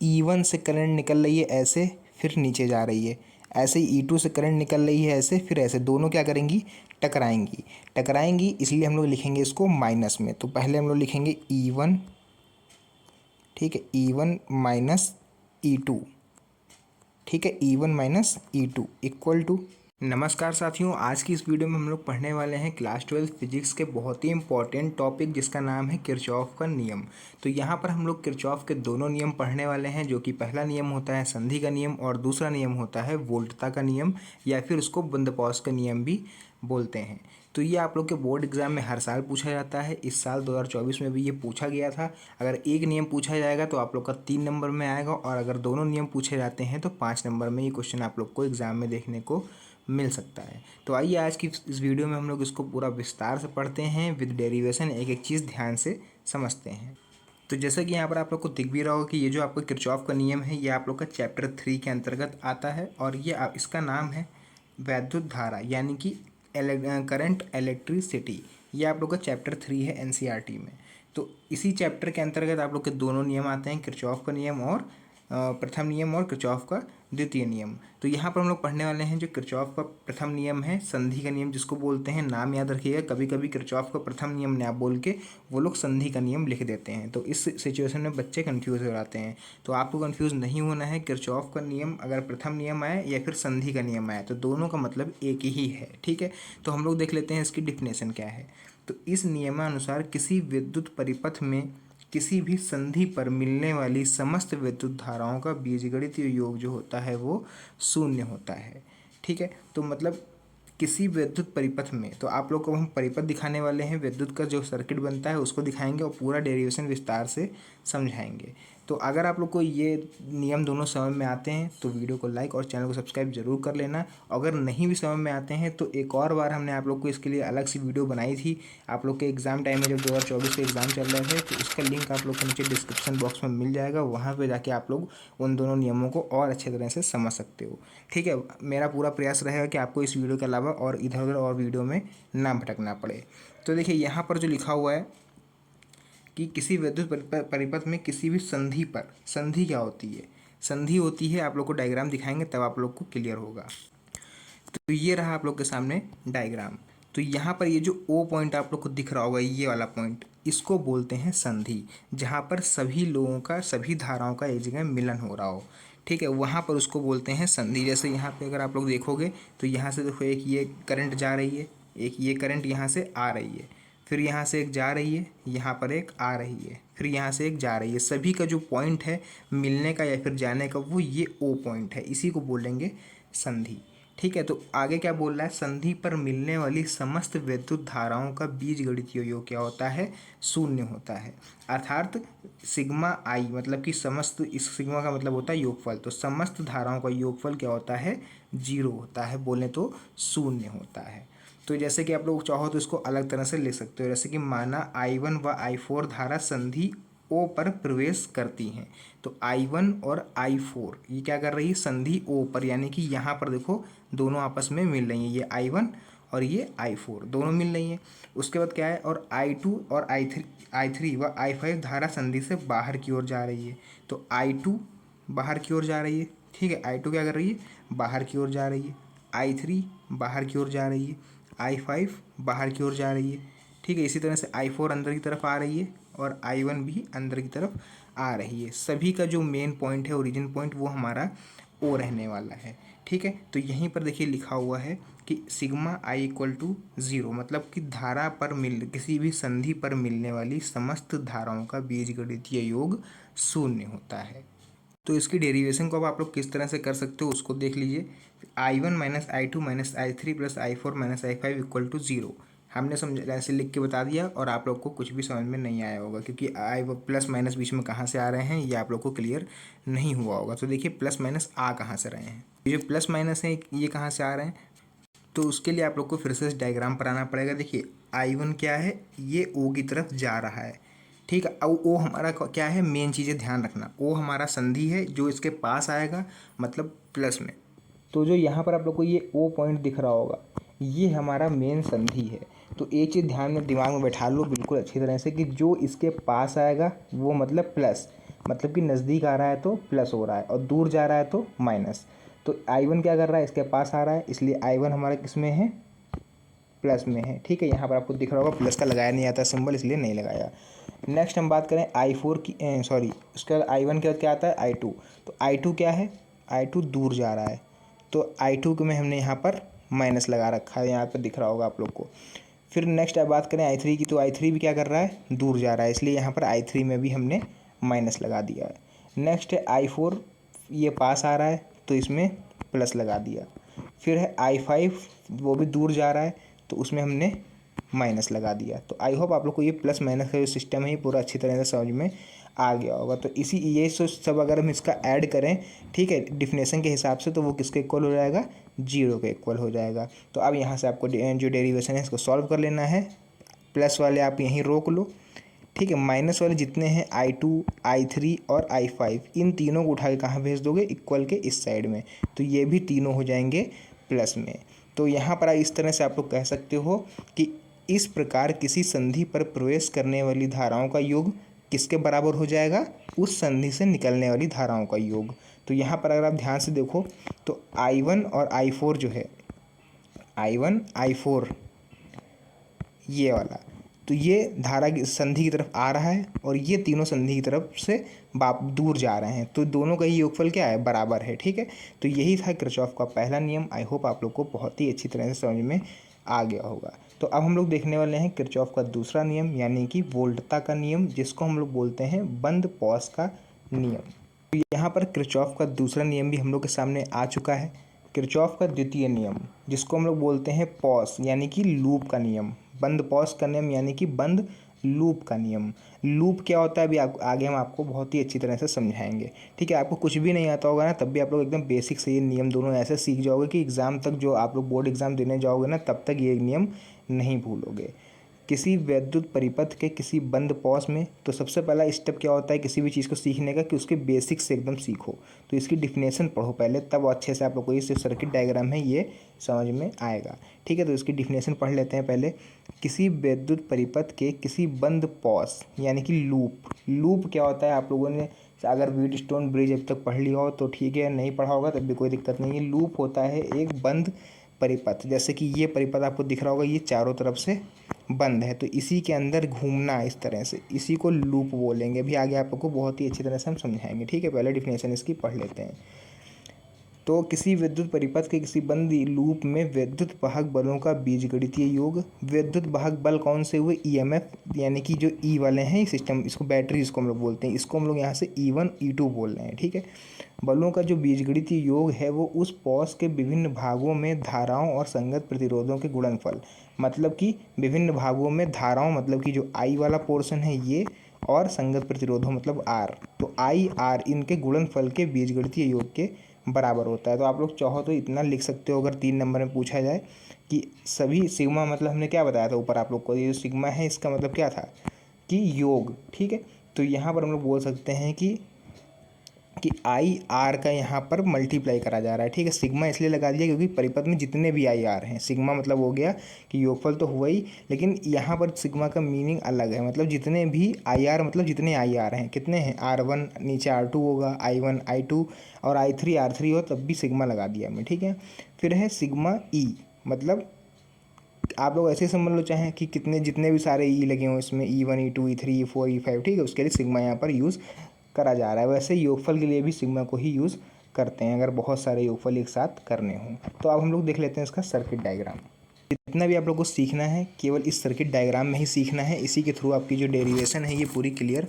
E1 से current निकल रही है ऐसे, फिर नीचे जा रही है, ऐसे ही E2 से करंट निकल रही है ऐसे, फिर ऐसे, दोनों क्या करेंगी, टकराएंगी, इसलिए हम लोग लिखेंगे इसको माइनस में। तो पहले हम लोग लिखेंगे E1, ठीक है, E1 माइनस E2, ठीक है, E1 minus E2 equal to. नमस्कार साथियों, आज की इस वीडियो में हम लोग पढ़ने वाले हैं क्लास 12 फिजिक्स के बहुत ही इंपॉर्टेंट टॉपिक जिसका नाम है किरचॉफ का नियम। तो यहाँ पर हम लोग किरचॉफ के दोनों नियम पढ़ने वाले हैं, जो कि पहला नियम होता है संधि का नियम और दूसरा नियम होता है वोल्टता का नियम, या फिर उसको बंदपॉस का नियम भी बोलते हैं। तो ये आप लोग के बोर्ड एग्जाम में हर साल पूछा जाता है। इस साल 2024 में भी ये पूछा गया था। अगर एक नियम पूछा जाएगा तो आप लोग का 3 नंबर में आएगा, और अगर दोनों नियम पूछे जाते हैं तो 5 नंबर में ये क्वेश्चन आप लोग को एग्जाम में देखने को मिल सकता है। तो आइए आज की इस वीडियो में हम लोग इसको पूरा विस्तार से पढ़ते हैं विद डेरिवेशन, एक एक चीज़ ध्यान से समझते हैं। तो जैसा कि यहाँ पर आप लोग को दिख भी रहा होगा कि ये जो आपको किरचॉफ का नियम है ये आप लोग का चैप्टर 3 के अंतर्गत आता है, और ये इसका नाम है वैद्युत धारा, यानी कि करंट इलेक्ट्रिसिटी। ये आप लोग का चैप्टर 3 है एनसीईआरटी में। तो इसी चैप्टर के अंतर्गत आप लोग के दोनों नियम आते हैं, किरचॉफ का नियम और प्रथम नियम, और किरचॉफ का द्वितीय नियम। तो यहाँ पर हम लोग पढ़ने वाले हैं जो किरचॉफ का प्रथम नियम है, संधि का नियम जिसको बोलते हैं। नाम याद रखिएगा, कभी कभी किरचॉफ का प्रथम नियम ना बोल के वो लोग संधि का नियम लिख देते हैं, तो इस सिचुएशन में बच्चे कंफ्यूज हो जाते हैं। तो आपको कंफ्यूज नहीं होना है। किरचॉफ का नियम अगर प्रथम नियम आए या फिर संधि का नियम आए तो दोनों का मतलब एक ही है, ठीक है। तो हम लोग देख लेते हैं इसकी डिफिनेशन क्या है। तो इस नियमानुसार किसी विद्युत परिपथ में किसी भी संधि पर मिलने वाली समस्त विद्युत धाराओं का बीजगणितीय योग जो होता है वो शून्य होता है, ठीक है। तो मतलब किसी विद्युत परिपथ में, तो आप लोग को हम परिपथ दिखाने वाले हैं, विद्युत का जो सर्किट बनता है उसको दिखाएंगे और पूरा डेरिवेशन विस्तार से समझाएंगे। तो अगर आप लोग को ये नियम दोनों समझ में आते हैं तो वीडियो को लाइक और चैनल को सब्सक्राइब जरूर कर लेना। अगर नहीं भी समझ में आते हैं तो एक और बार हमने आप लोग को इसके लिए अलग सी वीडियो बनाई थी। आप लोग के एग्ज़ाम टाइम में जब 2024 के एग्ज़ाम चल रहे थे, तो इसका लिंक आप लोग को नीचे डिस्क्रिप्शन बॉक्स में मिल जाएगा। वहाँ पर जाके आप लोग उन दोनों नियमों को और अच्छे तरह से समझ सकते हो, ठीक है। मेरा पूरा प्रयास रहेगा कि आपको इस वीडियो के अलावा और इधर उधर और वीडियो में ना भटकना पड़े। तो देखिए यहाँ पर जो लिखा हुआ है कि किसी विद्युत परिपथ में किसी भी संधि पर, संधि क्या होती है, संधि होती है, आप लोग को डायग्राम दिखाएंगे तब आप लोग को क्लियर होगा। तो ये रहा आप लोग के सामने डायग्राम। तो यहाँ पर ये जो ओ पॉइंट आप लोग को दिख रहा होगा, ये वाला पॉइंट, इसको बोलते हैं संधि, जहाँ पर सभी लोगों का, सभी धाराओं का एक जगह मिलन हो रहा हो, ठीक है, वहाँ पर उसको बोलते हैं संधि। जैसे यहाँ पे अगर आप लोग देखोगे तो यहाँ से देखो एक ये करंट जा रही है, एक ये करंट यहाँ से आ रही है, फिर यहाँ से एक जा रही है, यहाँ पर एक आ रही है, फिर यहाँ से एक जा रही है। सभी का जो पॉइंट है मिलने का या फिर जाने का वो ये ओ पॉइंट है, इसी को बोलेंगे संधि, ठीक है। तो आगे क्या बोल रहा है, संधि पर मिलने वाली समस्त विद्युत धाराओं का बीजगणितीय योग क्या होता है, शून्य होता है। अर्थात सिग्मा आई, मतलब कि समस्त, इस सिग्मा का मतलब होता है योगफल, तो समस्त धाराओं का योगफल क्या होता है, 0 होता है, बोले तो शून्य होता है। तो जैसे कि आप लोग चाहो तो इसको अलग तरह से लिख सकते हो, जैसे कि माना I1 व I4 धारा संधि O पर प्रवेश करती हैं। तो I1 और I4 ये क्या कर रही है, संधि O पर, यानी कि यहाँ पर देखो दोनों आपस में मिल रही हैं, ये I1 और ये I4 दोनों मिल रही हैं। उसके बाद क्या है, और I2 और I3 व I5 धारा संधि से बाहर की ओर जा रही है। तो I2 बाहर की ओर जा रही है, ठीक है, I2 क्या कर रही है, बाहर की ओर जा रही है, I3 बाहर की ओर जा रही है, I5 बाहर की ओर जा रही है, ठीक है। इसी तरह से I4 अंदर की तरफ आ रही है और I1 भी अंदर की तरफ आ रही है। सभी का जो मेन पॉइंट है, ओरिजिन पॉइंट, वो हमारा O रहने वाला है, ठीक है। तो यहीं पर देखिए लिखा हुआ है कि सिग्मा I इक्वल टू 0, मतलब कि धारा पर किसी भी संधि पर मिलने वाली समस्त धाराओं का बीजगणितीय योग शून्य होता है। तो इसकी डेरिवेशन को अब आप लोग किस तरह से कर सकते हो उसको देख लीजिए। I1 minus I2 minus I3 plus I4 minus I5 equal to 0, हमने समझ ऐसे लिख के बता दिया, और आप लोग को कुछ भी समझ में नहीं आया होगा क्योंकि आई प्लस माइनस बीच में कहाँ से आ रहे हैं ये आप लोग को क्लियर नहीं हुआ होगा। तो देखिए प्लस माइनस आ कहाँ से रहे हैं, ये जो प्लस माइनस है ये कहाँ से आ रहे हैं, तो उसके लिए आप लोग को फिर से इस डायग्राम पर आना पड़ेगा। देखिए I1 क्या है, ये O की तरफ जा रहा है, ठीक है। अब O हमारा क्या है, मेन चीज़ें ध्यान रखना, O हमारा संधि है, जो इसके पास आएगा मतलब प्लस में। तो जो यहाँ पर आप लोग को ये O पॉइंट दिख रहा होगा, ये हमारा मेन संधि है। तो एक चीज़ ध्यान में दिमाग में बैठा लो बिल्कुल अच्छी तरह से कि जो इसके पास आएगा वो मतलब प्लस, मतलब कि नज़दीक आ रहा है तो प्लस हो रहा है और दूर जा रहा है तो माइनस। तो I1 क्या कर रहा है, इसके पास आ रहा है, इसलिए I1 हमारा किस में है, प्लस में है। ठीक है, यहाँ पर आपको दिख रहा होगा प्लस का लगाया नहीं आता सिंबल, इसलिए नहीं लगाया। नेक्स्ट हम बात करें I4 की, सॉरी उसके बाद I1 के बाद क्या आता है I2। तो I2 क्या है, I2 दूर जा रहा है, तो I2 में हमने यहाँ पर माइनस लगा रखा है, यहाँ पर दिख रहा होगा आप लोग को। फिर नेक्स्ट अब बात करें I3 की, तो I3 भी क्या कर रहा है, दूर जा रहा है, इसलिए यहाँ पर I3 में भी हमने माइनस लगा दिया है। नेक्स्ट है I4, ये पास आ रहा है तो इसमें प्लस लगा दिया। फिर है I5, वो भी दूर जा रहा है तो उसमें हमने माइनस लगा दिया। तो आई होप आप लोग को ये प्लस माइनस का जो सिस्टम है ये पूरा अच्छी तरह से समझ में आ गया होगा। तो इसी ये सब अगर हम इसका ऐड करें, ठीक है, डिफिनेशन के हिसाब से, तो वो किसके इक्वल हो जाएगा, 0 के इक्वल हो जाएगा। तो अब यहाँ से आपको जो डेरिवेशन है इसको सॉल्व कर लेना है। प्लस वाले आप यहीं रोक लो, ठीक है। माइनस वाले जितने हैं I2, I3 और I5, इन तीनों को उठा के कहाँ भेज दोगे, इक्वल के इस साइड में, तो ये भी तीनों हो जाएंगे प्लस में। तो यहाँ पर इस तरह से आप लोग कह सकते हो कि इस प्रकार किसी संधि पर प्रवेश करने वाली धाराओं का योग किसके बराबर हो जाएगा, उस संधि से निकलने वाली धाराओं का योग। तो यहाँ पर अगर आप ध्यान से देखो तो I1 और I4 जो है, I1 I4 ये वाला, तो ये धारा की संधि की तरफ आ रहा है और ये तीनों संधि की तरफ से दूर जा रहे हैं, तो दोनों का ही योगफल क्या है, बराबर है। ठीक है, तो यही था किरचॉफ का पहला नियम। आई होप आप लोग को बहुत ही अच्छी तरह से समझ में आ गया होगा। तो अब हम लोग देखने वाले हैं किरचॉफ का दूसरा नियम, यानी कि वोल्टता का नियम, जिसको हम लोग बोलते हैं बंद पॉज का नियम। तो यहाँ पर किरचॉफ का दूसरा नियम भी हम लोग के सामने आ चुका है। किरचॉफ का द्वितीय नियम, जिसको हम लोग बोलते हैं पॉज यानी कि लूप का नियम, बंद पॉज का नियम यानी कि बंद लूप का नियम। लूप क्या होता है अभी आगे हम आपको बहुत ही अच्छी तरह से समझाएंगे। ठीक है, आपको कुछ भी नहीं आता होगा ना, तब भी आप लोग एकदम बेसिक से ये नियम दोनों ऐसे सीख जाओगे कि एग्ज़ाम तक, जो आप लोग बोर्ड एग्ज़ाम देने जाओगे ना, तब तक ये नियम नहीं भूलोगे। किसी वैद्युत परिपथ के किसी बंद पॉज में, तो सबसे पहला स्टेप क्या होता है किसी भी चीज़ को सीखने का, कि उसके बेसिक से एकदम सीखो। तो इसकी डिफिनेशन पढ़ो पहले, तब अच्छे से आप लोग को ये सिर्फ सर्किट डायग्राम है ये समझ में आएगा। ठीक है, तो इसकी डिफिनेशन पढ़ लेते हैं पहले। किसी वैद्युत परिपथ के किसी बंद पॉज यानी कि लूप। लूप क्या होता है, आप लोगों ने अगर व्हीटस्टोन ब्रिज अब तक पढ़ लिया हो तो ठीक है, नहीं पढ़ा होगा तब भी कोई दिक्कत नहीं है। लूप होता है एक बंद परिपथ, जैसे कि ये परिपथ आपको दिख रहा होगा, ये चारों तरफ से बंद है, तो इसी के अंदर घूमना इस तरह से, इसी को लूप बोलेंगे। अभी आगे आपको बहुत ही अच्छी तरह से हम समझाएंगे। ठीक है, पहले डिफिनेशन इसकी पढ़ लेते हैं। तो किसी विद्युत परिपथ के किसी बंद लूप में विद्युत वाहक बलों का बीजगणितीय योग। विद्युत वाहक बल कौन से हुए, ईएमएफ, यानी कि जो ई वाले हैं सिस्टम, इसको बैटरी इसको हम लोग बोलते हैं, इसको हम लोग यहाँ से E1 E2 बोल रहे हैं। ठीक है, बलों का जो बीजगणितीय योग है वो उस पॉज के विभिन्न भागों में धाराओं और संगत प्रतिरोधों के गुणनफल, मतलब कि विभिन्न भागों में धाराओं, मतलब कि जो आई वाला पोर्शन है ये, और संगत प्रतिरोधों मतलब आर, तो आई आर इनके गुणनफल के बीजगणितीय योग के बराबर होता है। तो आप लोग चाहो तो इतना लिख सकते हो, अगर 3 नंबर में पूछा जाए कि सभी सिग्मा, मतलब हमने क्या बताया था ऊपर आप लोग को, ये जो सिग्मा है इसका मतलब क्या था कि योग। ठीक है, तो यहाँ पर हम लोग बोल सकते हैं कि आई आर का यहाँ पर मल्टीप्लाई करा जा रहा है। ठीक है, सिग्मा इसलिए लगा दिया क्योंकि परिपथ में जितने भी आई आर हैं, सिग्मा मतलब हो गया कि योगफल तो हुआ ही, लेकिन यहाँ पर सिग्मा का मीनिंग अलग है, मतलब जितने भी आई आर, मतलब जितने आई आर हैं, कितने हैं, R1 नीचे R2 होगा, I1 I2 और I3 R3 हो, तब भी सिग्मा लगा दिया हमने। ठीक है, फिर है सिग्मा ई, मतलब आप लोग ऐसे समझ लो चाहें कि कितने जितने भी सारे ई लगे हों इसमें, E1 E2 E3 E4 E5, ठीक है, उसके लिए सिग्मा यहाँ पर यूज़ करा जा रहा है। वैसे योगफल के लिए भी सिग्मा को ही यूज़ करते हैं अगर बहुत सारे योगफल एक साथ करने हों। तो अब हम लोग देख लेते हैं इसका सर्किट डायग्राम। जितना भी आप लोग को सीखना है केवल इस सर्किट डायग्राम में ही सीखना है, इसी के थ्रू आपकी जो डेरिवेशन है ये पूरी क्लियर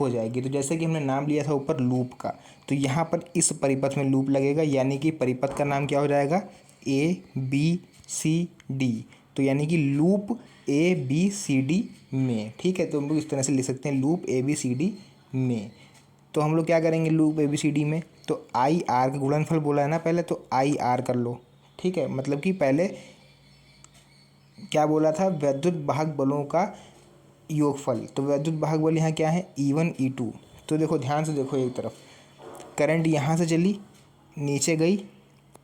हो जाएगी। तो जैसे कि हमने नाम लिया था ऊपर लूप का, तो यहाँ पर इस परिपथ में लूप लगेगा, यानी कि परिपथ का नाम क्या हो जाएगा, ABCD, तो यानी कि लूप ABCD में। ठीक है, तो हम लोग इस तरह से लिख सकते हैं लूप ABCD में। तो हम लोग क्या करेंगे लूप ABCD में, तो आई आर का गुणनफल बोला है ना पहले, तो आई आर कर लो। ठीक है, मतलब कि पहले क्या बोला था, वैद्युत वाहक बलों का योगफल, तो वैद्युत वाहक बल यहाँ क्या है, E1 E2। तो देखो ध्यान से देखो, एक तरफ करंट यहाँ से चली नीचे गई,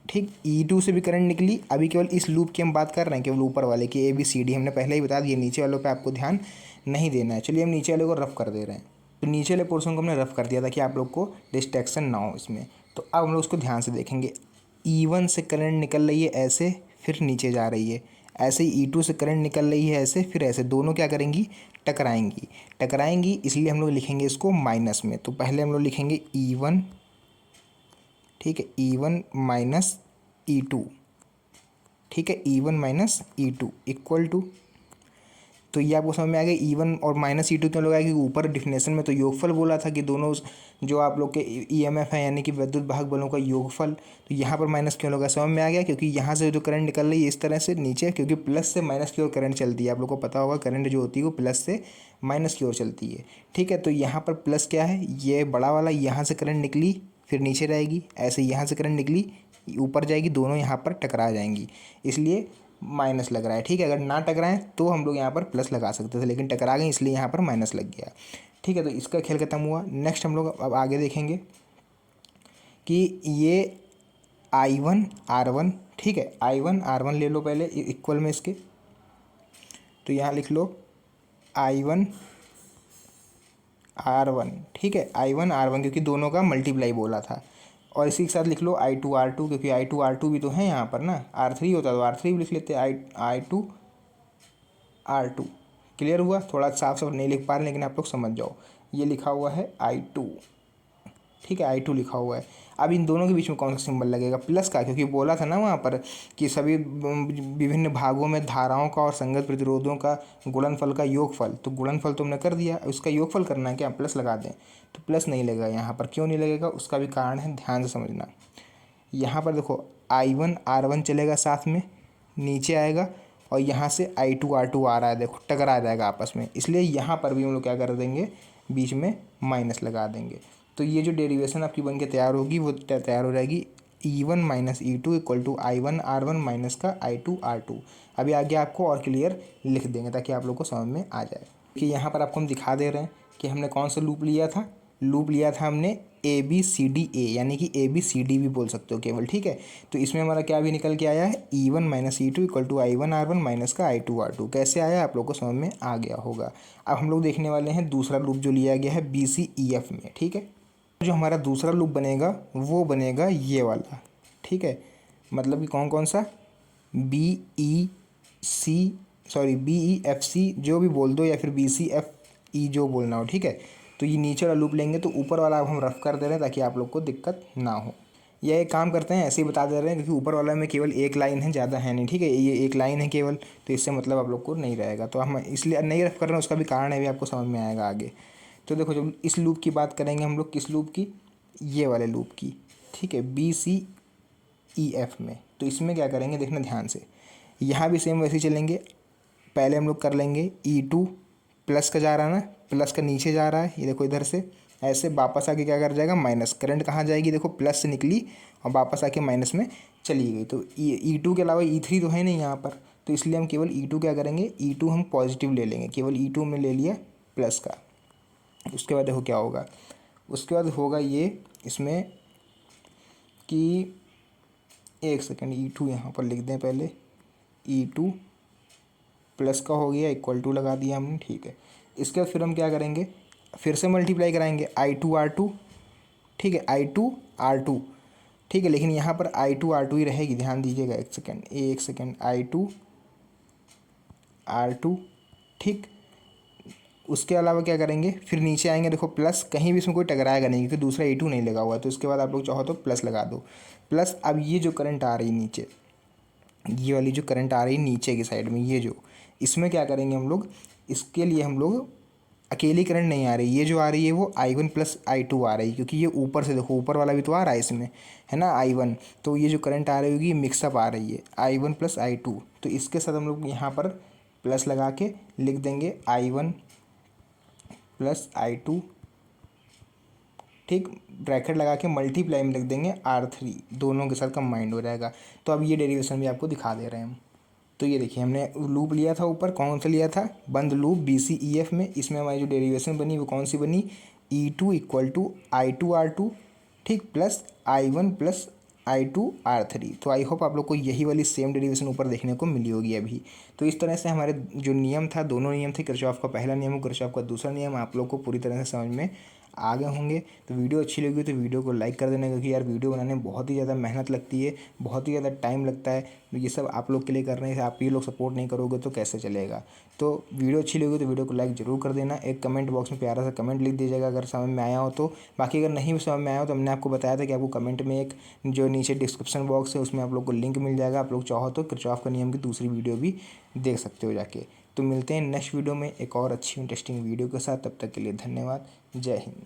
ठीक, E2 से भी करंट निकली। अभी केवल इस लूप की हम बात कर रहे हैं, केवल ऊपर वाले की ABCD हमने पहले ही बता दिया, नीचे वालों पे आपको ध्यान नहीं देना है। चलिए हम नीचे वाले को रफ कर दे रहे हैं। तो नीचे वाले पोर्शन को हमने रफ कर दिया था कि आप लोग को डिस्ट्रैक्शन ना हो इसमें। तो अब हम लोग उसको ध्यान से देखेंगे। E1 से करंट निकल रही है ऐसे, फिर नीचे जा रही है। ऐसे ही E2 से करंट निकल रही है ऐसे, फिर ऐसे, दोनों क्या करेंगी, टकराएंगी, इसलिए हम लोग लिखेंगे इसको माइनस में। तो पहले हम लोग लिखेंगे E1, ठीक है, E1 माइनस E2, ठीक है, E1 minus E2 equal to, तो ये आपको समझ में आ गया। E1 और माइनस E2 क्यों लगाया, क्योंकि ऊपर डिफिनेशन में तो योगफल बोला था कि दोनों जो आप लोग के EMF है यानी कि विद्युत भाग बलों का योगफल, तो यहाँ पर माइनस क्यों लगा, समझ में आ गया। क्योंकि यहाँ से जो करंट निकल रही है इस तरह से नीचे, क्योंकि प्लस से माइनस की ओर करंट चलती है, आप लोग को पता होगा करंट जो होती है वो प्लस से माइनस की ओर चलती है, ठीक है। तो यहाँ पर प्लस क्या है, ये बड़ा वाला, यहाँ से करंट निकली फिर नीचे रहेगी, ऐसे यहाँ से करंट निकली ऊपर जाएगी, दोनों यहाँ पर टकरा जाएंगी, इसलिए माइनस लग रहा है, ठीक है। अगर ना टकराएं तो हम लोग यहाँ पर प्लस लगा सकते थे, लेकिन टकरा गए इसलिए यहाँ पर माइनस लग गया, ठीक है। तो इसका खेल खत्म हुआ। नेक्स्ट हम लोग अब आगे देखेंगे कि ये I1 R1, ठीक है, I1 R1 ले लो पहले इक्वल में इसके, तो यहाँ लिख लो I1 R1, ठीक है, I1 R1 क्योंकि दोनों का मल्टीप्लाई बोला था। और इसी के साथ लिख लो I2 R2, क्योंकि I2 R2 भी तो है यहाँ पर ना, R3 होता तो R3 भी लिख लेते, I2 R2। क्लियर हुआ, थोड़ा साफ साफ नहीं लिख पा रहे लेकिन आप लोग समझ जाओ। ये लिखा हुआ है I2, ठीक है, I2 लिखा हुआ है। अब इन दोनों के बीच में कौन सा सिंबल लगेगा, प्लस का, क्योंकि बोला था ना वहाँ पर कि सभी विभिन्न भागों में धाराओं का और संगत प्रतिरोधों का गुणनफल का योगफल, तो गुणनफल तो हमने कर दिया, उसका योगफल करना है क्या, प्लस लगा दें, तो प्लस नहीं लगेगा यहाँ पर। क्यों नहीं लगेगा, उसका भी कारण है, ध्यान से समझना। यहाँ पर देखो I1 R1 चलेगा साथ में, नीचे आएगा, और यहाँ से I2 R2 आ रहा है, देखो टकरा जाएगा आपस में, इसलिए यहाँ पर भी हम लोग क्या कर देंगे, बीच में माइनस लगा देंगे। तो ये जो डेरिवेशन आपकी बन के तैयार होगी वो तैयार हो जाएगी E1 minus E2 equal to I1 R1 minus का I2 R2। अभी आगे आपको और क्लियर लिख देंगे ताकि आप लोग को समझ में आ जाए कि यहाँ पर आपको हम दिखा दे रहे हैं कि हमने कौन सा लूप लिया था, लूप लिया था हमने ABCDA, यानी कि ABCD भी बोल सकते हो केवल, ठीक है। तो इसमें हमारा क्या भी निकल के आया है, E1 minus E2 equal to I1 R1 minus का I2 R2। कैसे आया आप लोग को समझ में आ गया होगा। अब हम लोग देखने वाले हैं दूसरा लूप जो लिया गया है BCEF में, ठीक है। जो हमारा दूसरा लूप बनेगा वो बनेगा ये वाला, ठीक है, मतलब कि कौन कौन सा, BEFC जो भी बोल दो, या फिर BCFE जो बोलना हो, ठीक है। तो ये नीचे वाला लूप लेंगे, तो ऊपर वाला अब हम रफ कर दे रहे हैं ताकि आप लोग को दिक्कत ना हो। यह एक काम करते हैं, ऐसे ही बता दे रहे हैं क्योंकि ऊपर वाला में केवल एक लाइन है, ज़्यादा है नहीं, ठीक है, ये एक लाइन है केवल, तो इससे मतलब आप लोग को नहीं रहेगा। तो हम इसलिए नहीं रफ कर रहे हैं, उसका भी कारण है, भी आपको समझ में आएगा आगे। तो देखो जब इस लूप की बात करेंगे हम लोग, किस लूप की, ये वाले लूप की, ठीक है, BCEF में। तो इसमें क्या करेंगे, देखना ध्यान से, यहाँ भी सेम वैसे ही चलेंगे। पहले हम लोग कर लेंगे E2 प्लस का जा रहा है ना, प्लस का नीचे जा रहा है, ये देखो इधर से ऐसे वापस आके क्या कर जाएगा, माइनस, करंट कहाँ जाएगी, देखो प्लस से निकली और वापस आके माइनस में चली गई। तो E2 के अलावा E3 तो है नहीं यहाँ पर, तो इसलिए हम केवल E2 क्या करेंगे, E2 हम पॉजिटिव ले लेंगे, केवल E2 में ले लिया प्लस का। उसके बाद देखो क्या होगा, उसके बाद होगा ये इसमें कि एक सेकेंड, E2 यहाँ पर लिख दें पहले, E2 प्लस का हो गया, इक्वल टू लगा दिया हमने, ठीक है। इसके बाद फिर हम क्या करेंगे, फिर से मल्टीप्लाई कराएंगे I2 R2, ठीक है, I2 R2, ठीक है, लेकिन यहाँ पर I2 R2 ही रहेगी, ध्यान दीजिएगा, एक सेकेंड I2 R2, ठीक। उसके अलावा क्या करेंगे, फिर नीचे आएंगे, देखो प्लस, कहीं भी इसमें कोई टकराएगा नहीं क्योंकि दूसरा E2 नहीं लगा हुआ है, तो उसके बाद आप लोग चाहो तो प्लस लगा दो, प्लस। अब ये जो करंट आ रही नीचे, ये वाली जो करंट आ रही है नीचे की साइड में, ये जो, इसमें क्या करेंगे हम लोग, इसके लिए हम लोग अकेली करंट नहीं आ रही, ये जो आ रही है वो I1 प्लस I2 आ रही है, क्योंकि ये ऊपर से देखो, ऊपर वाला भी तो आ रहा है इसमें, है ना I1, तो ये जो करंट आ रही होगी ये मिक्सअप आ रही है I1 प्लस I2। तो इसके साथ हम लोग यहाँ पर प्लस लगा के लिख देंगे I1 प्लस I2, ठीक, ब्रैकेट लगा के मल्टीप्लाई में लिख देंगे R3, दोनों के साथ कंबाइंड हो जाएगा। तो अब ये डेरिवेशन भी आपको दिखा दे रहे हैं हम। तो ये देखिए हमने लूप लिया था ऊपर, कौन सा लिया था, बंद लूप BCEF में। इसमें हमारी जो डेरिवेशन बनी वो कौन सी बनी, E2 equal to I2 R2, ठीक, प्लस I1 प्लस I2R3। तो आई होप आप लोग को यही वाली सेम डेरिवेशन ऊपर देखने को मिली होगी अभी। तो इस तरह से हमारे जो नियम था, दोनों नियम थे, किरचॉफ का पहला नियम और किरचॉफ का दूसरा नियम, आप लोग को पूरी तरह से समझ में आ गए होंगे। तो वीडियो अच्छी लगी तो वीडियो को लाइक कर देना, क्योंकि यार वीडियो बनाने में बहुत ही ज़्यादा मेहनत लगती है, बहुत ही ज़्यादा टाइम लगता है। तो ये सब आप लोग के लिए कर रहे हैं, आप ही लोग सपोर्ट नहीं करोगे तो कैसे चलेगा। तो वीडियो अच्छी लगी तो वीडियो को लाइक ज़रूर कर देना। एक कमेंट बॉक्स में प्यारा सा कमेंट लिख दीजिएगा अगर समझ में आया हो तो। बाकी अगर नहीं समझ में आया हो तो हमने आपको बताया था कि आपको कमेंट में एक जो नीचे डिस्क्रिप्शन बॉक्स है उसमें आप लोग को लिंक मिल जाएगा, आप लोग चाहो तो किरचॉफ का नियम की दूसरी वीडियो भी देख सकते हो जाके। तो मिलते हैं नेक्स्ट वीडियो में एक और अच्छी इंटरेस्टिंग वीडियो के साथ, तब तक के लिए धन्यवाद। जय हिंद।